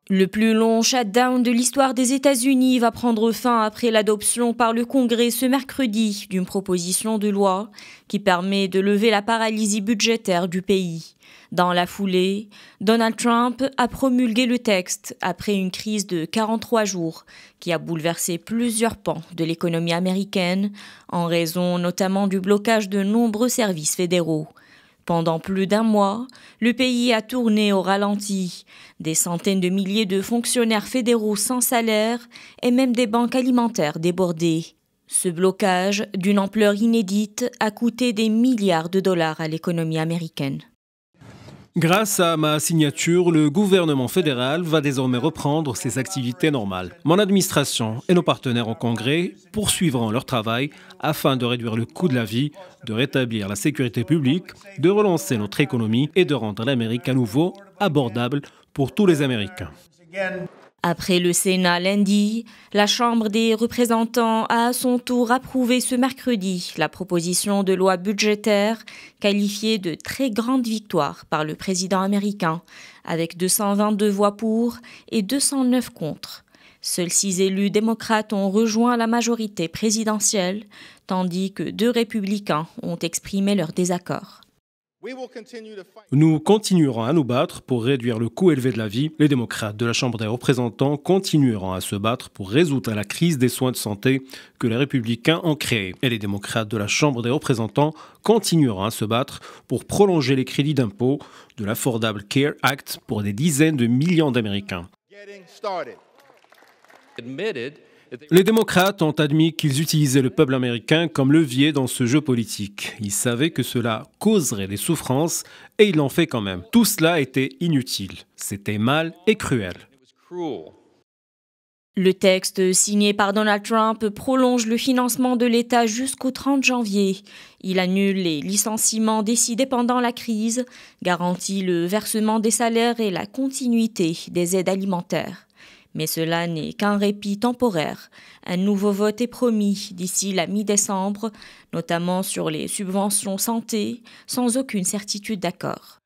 Le plus long shutdown de l'histoire des États-Unis va prendre fin après l'adoption par le Congrès ce mercredi d'une proposition de loi qui permet de lever la paralysie budgétaire du pays. Dans la foulée, Donald Trump a promulgué le texte après une crise de 43 jours qui a bouleversé plusieurs pans de l'économie américaine en raison notamment du blocage de nombreux services fédéraux. Pendant plus d'un mois, le pays a tourné au ralenti. Des centaines de milliers de fonctionnaires fédéraux sans salaire et même des banques alimentaires débordées. Ce blocage, d'une ampleur inédite, a coûté des milliards de dollars à l'économie américaine. Grâce à ma signature, le gouvernement fédéral va désormais reprendre ses activités normales. Mon administration et nos partenaires au Congrès poursuivront leur travail afin de réduire le coût de la vie, de rétablir la sécurité publique, de relancer notre économie et de rendre l'Amérique à nouveau abordable pour tous les Américains. Après le Sénat lundi, la Chambre des représentants a à son tour approuvé ce mercredi la proposition de loi budgétaire qualifiée de très grande victoire par le président américain, avec 222 voix pour et 209 contre. Seuls 6 élus démocrates ont rejoint la majorité présidentielle, tandis que 2 républicains ont exprimé leur désaccord. Nous continuerons à nous battre pour réduire le coût élevé de la vie. Les démocrates de la Chambre des représentants continueront à se battre pour résoudre la crise des soins de santé que les républicains ont créée. Et les démocrates de la Chambre des représentants continueront à se battre pour prolonger les crédits d'impôt de l'Affordable Care Act pour des dizaines de millions d'Américains. Les démocrates ont admis qu'ils utilisaient le peuple américain comme levier dans ce jeu politique. Ils savaient que cela causerait des souffrances et ils l'ont fait quand même. Tout cela était inutile. C'était mal et cruel. Le texte signé par Donald Trump prolonge le financement de l'État jusqu'au 30 janvier. Il annule les licenciements décidés pendant la crise, garantit le versement des salaires et la continuité des aides alimentaires. Mais cela n'est qu'un répit temporaire. Un nouveau vote est promis d'ici la mi-décembre, notamment sur les subventions santé, sans aucune certitude d'accord.